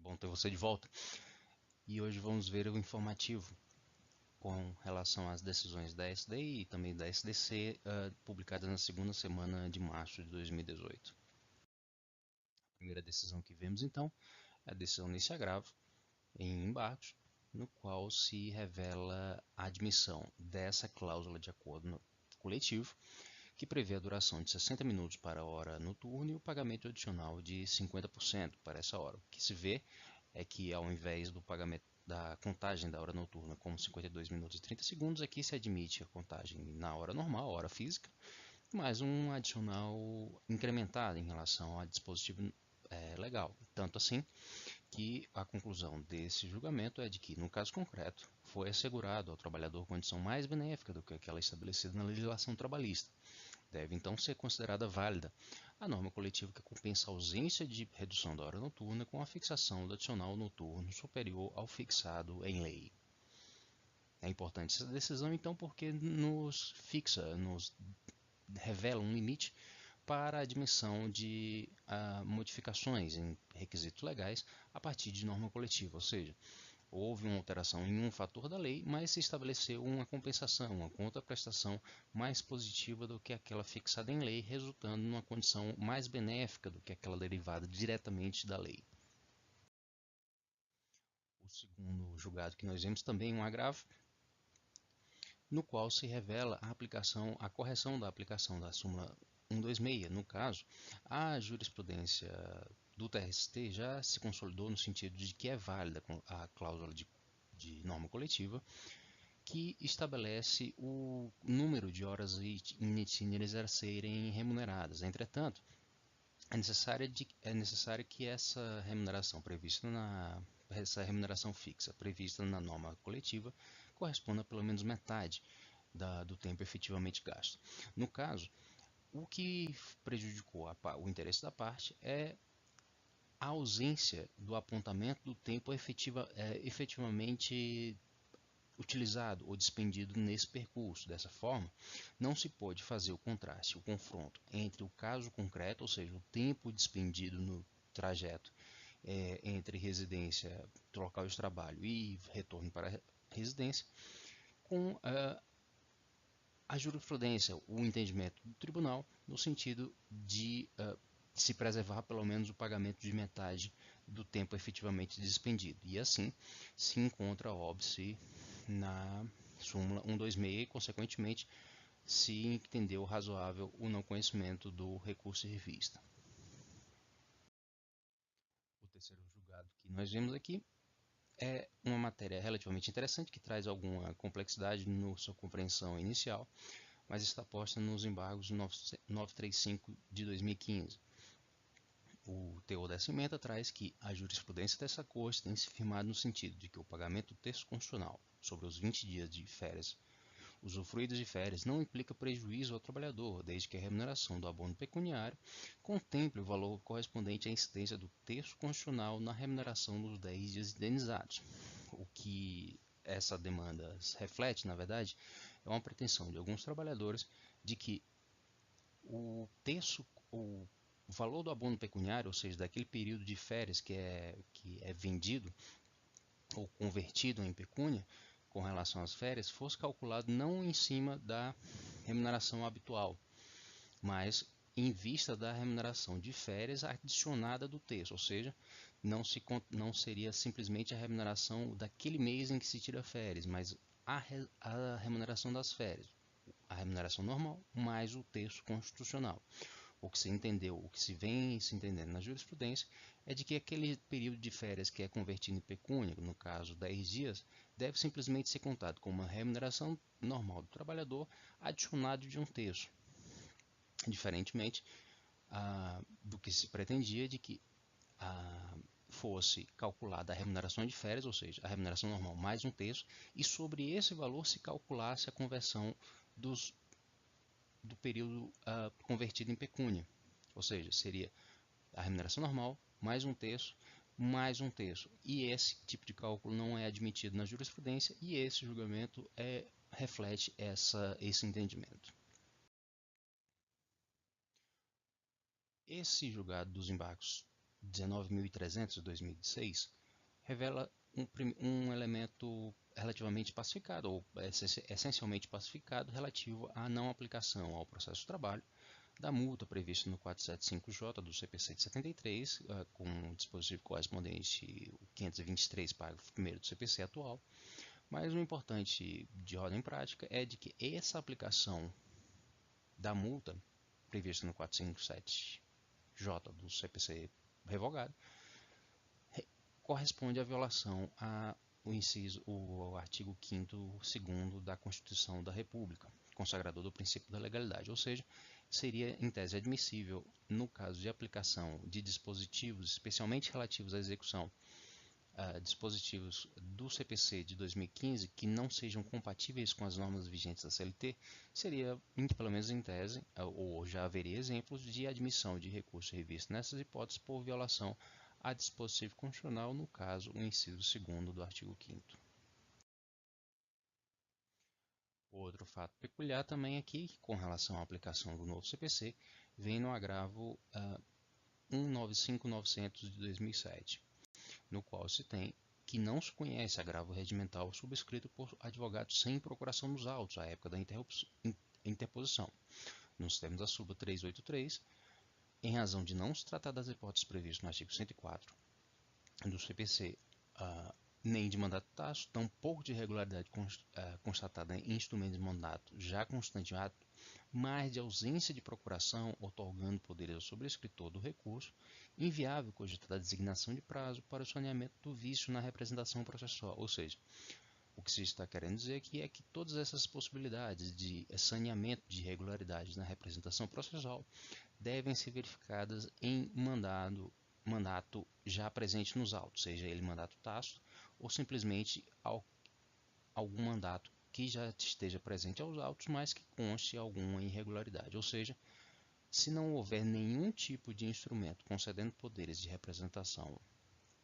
Bom ter você de volta. E hoje vamos ver o informativo com relação às decisões da SDI e também da SDC publicadas na segunda semana de março de 2018. A primeira decisão que vemos então é a decisão nesse agravo em embargos, no qual se revela a admissão dessa cláusula de acordo coletivo que prevê a duração de 60 minutos para a hora noturna e o pagamento adicional de 50% para essa hora. O que se vê é que ao invés do pagamento da contagem da hora noturna com 52 minutos e 30 segundos, aqui se admite a contagem na hora normal, hora física, mais um adicional incrementado em relação ao dispositivo legal. Tanto assim que a conclusão desse julgamento é de que, no caso concreto, foi assegurado ao trabalhador condição mais benéfica do que aquela estabelecida na legislação trabalhista. Deve então ser considerada válida a norma coletiva que compensa a ausência de redução da hora noturna com a fixação do adicional noturno superior ao fixado em lei. É importante essa decisão então porque nos revela um limite para a admissão de modificações em requisitos legais a partir de norma coletiva, ou seja, houve uma alteração em um fator da lei, mas se estabeleceu uma compensação, uma contraprestação mais positiva do que aquela fixada em lei, resultando numa condição mais benéfica do que aquela derivada diretamente da lei. O segundo julgado que nós vemos também é um agravo, no qual se revela a correção da aplicação da súmula 126. No caso, a jurisprudência do TST já se consolidou no sentido de que é válida a cláusula de norma coletiva, que estabelece o número de horas itinerares a serem remuneradas. Entretanto, é necessário que essa remuneração fixa prevista na norma coletiva corresponda a pelo menos metade do tempo efetivamente gasto. No caso, o que prejudicou o interesse da parte é a ausência do apontamento do tempo efetivamente utilizado ou despendido nesse percurso. Dessa forma, não se pode fazer o contraste, o confronto entre o caso concreto, ou seja, o tempo despendido no trajeto entre residência, local de trabalho e retorno para a residência, com a jurisprudência, o entendimento do tribunal, no sentido de se preservar pelo menos o pagamento de metade do tempo efetivamente despendido. E assim se encontra óbice na súmula 126 e, consequentemente, se entendeu razoável o não conhecimento do recurso em revista. O terceiro julgado que nós vemos aqui é uma matéria relativamente interessante que traz alguma complexidade na sua compreensão inicial, mas está posta nos embargos 935 de 2015. O teor dessa emenda traz que a jurisprudência dessa Corte tem se firmado no sentido de que o pagamento do texto constitucional sobre os 20 dias de férias usufruídos de férias não implica prejuízo ao trabalhador, desde que a remuneração do abono pecuniário contemple o valor correspondente à incidência do texto constitucional na remuneração dos 10 dias indenizados. O que essa demanda reflete, na verdade, é uma pretensão de alguns trabalhadores de que o valor do abono pecuniário, ou seja, daquele período de férias que é vendido ou convertido em pecúnia com relação às férias, fosse calculado não em cima da remuneração habitual, mas em vista da remuneração de férias adicionada do texto, ou seja, não seria simplesmente a remuneração daquele mês em que se tira férias, mas a remuneração das férias, a remuneração normal mais o texto constitucional. O que se vem se entendendo na jurisprudência é de que aquele período de férias que é convertido em pecúnia, no caso 10 dias, deve simplesmente ser contado como uma remuneração normal do trabalhador adicionado de um terço, diferentemente do que se pretendia de que fosse calculada a remuneração de férias, ou seja, a remuneração normal mais um terço, e sobre esse valor se calculasse a conversão do período convertido em pecúnia, ou seja, seria a remuneração normal mais um terço, e esse tipo de cálculo não é admitido na jurisprudência, e esse julgamento reflete esse entendimento. Esse julgado dos embargos 19.300 de 2006 revela um elemento relativamente pacificado, ou essencialmente pacificado, relativo à não aplicação ao processo de trabalho da multa prevista no 475J do CPC de 73, com o dispositivo correspondente o 523, parágrafo 1º do CPC atual. Mas o importante de ordem prática é de que essa aplicação da multa prevista no 457J do CPC revogado corresponde à violação o artigo 5º, 2º da Constituição da República, consagrador do princípio da legalidade, ou seja, seria em tese admissível, no caso de aplicação de dispositivos especialmente relativos à execução, dispositivos do CPC de 2015 que não sejam compatíveis com as normas vigentes da CLT, seria, pelo menos em tese, ou já haveria exemplos de admissão de recurso revisto nessas hipóteses por violação a dispositivo constitucional, no caso, o inciso 2º do artigo 5º. Outro fato peculiar também aqui, com relação à aplicação do novo CPC, vem no agravo 195900 de 2007, no qual se tem que não se conhece agravo regimental subscrito por advogados sem procuração dos autos à época da interposição, nos termos da súmula 383, em razão de não se tratar das hipóteses previstas no artigo 104 do CPC, nem de mandato tácito, tampouco de irregularidade constatada em instrumento de mandato já constante em ato, mas de ausência de procuração, otorgando poderes ao sobrescritor do recurso, inviável cogitar a designação de prazo para o saneamento do vício na representação processual. Ou seja, o que se está querendo dizer aqui é que todas essas possibilidades de saneamento de irregularidades na representação processual devem ser verificadas em mandato já presente nos autos, seja ele mandato tácito ou simplesmente algum mandato que já esteja presente aos autos, mas que conste alguma irregularidade. Ou seja, se não houver nenhum tipo de instrumento concedendo poderes de representação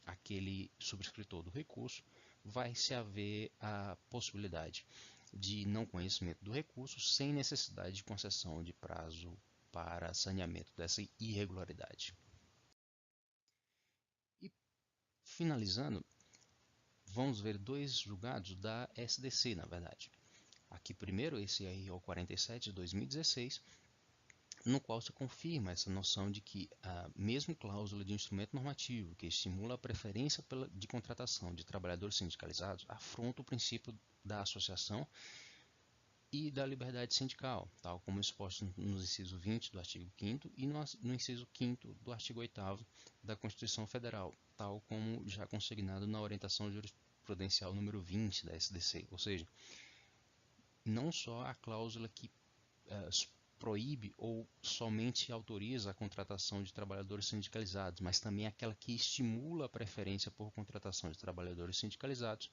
àquele subscritor do recurso, vai-se haver a possibilidade de não conhecimento do recurso sem necessidade de concessão de prazo para saneamento dessa irregularidade. E, finalizando, vamos ver dois julgados da SDC, na verdade. Aqui primeiro, esse aí é o 47 de 2016, no qual se confirma essa noção de que a mesma cláusula de instrumento normativo que estimula a preferência de contratação de trabalhadores sindicalizados afronta o princípio da associação e da liberdade sindical, tal como exposto no inciso 20 do artigo 5º e no inciso 5º do artigo 8º da Constituição Federal, tal como já consignado na orientação jurisprudencial número 20 da SDC, ou seja, não só a cláusula que proíbe ou somente autoriza a contratação de trabalhadores sindicalizados, mas também aquela que estimula a preferência por contratação de trabalhadores sindicalizados,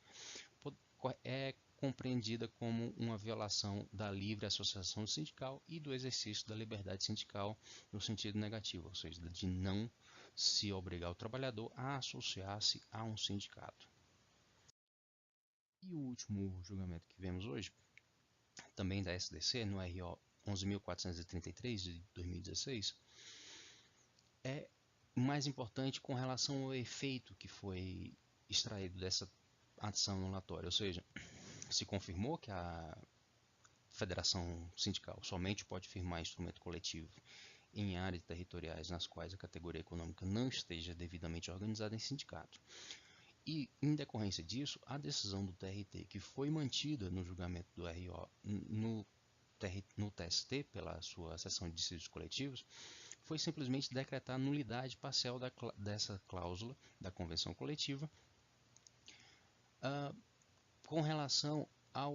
é compreendida como uma violação da livre associação sindical e do exercício da liberdade sindical no sentido negativo, ou seja, de não se obrigar o trabalhador a associar-se a um sindicato. E o último julgamento que vemos hoje, também da SDC, no RO 11.433 de 2016, é mais importante com relação ao efeito que foi extraído dessa ação anulatória, ou seja, se confirmou que a federação sindical somente pode firmar instrumento coletivo em áreas territoriais nas quais a categoria econômica não esteja devidamente organizada em sindicato. E, em decorrência disso, a decisão do TRT, que foi mantida no julgamento do RO no TST, pela sua seção de dissídios coletivos, foi simplesmente decretar a nulidade parcial dessa cláusula da convenção coletiva com relação à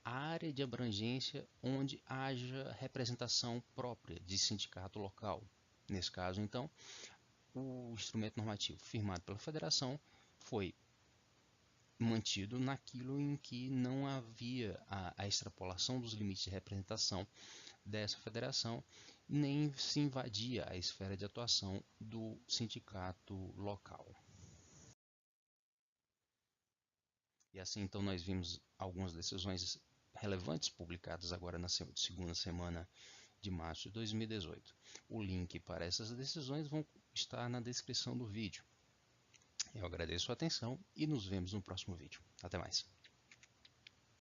área de abrangência onde haja representação própria de sindicato local. Nesse caso, então, o instrumento normativo firmado pela federação foi mantido naquilo em que não havia a extrapolação dos limites de representação dessa federação, nem se invadia a esfera de atuação do sindicato local. E assim, então, nós vimos algumas decisões relevantes publicadas agora na segunda semana de março de 2018. O link para essas decisões vão estar na descrição do vídeo. Eu agradeço a atenção e nos vemos no próximo vídeo. Até mais.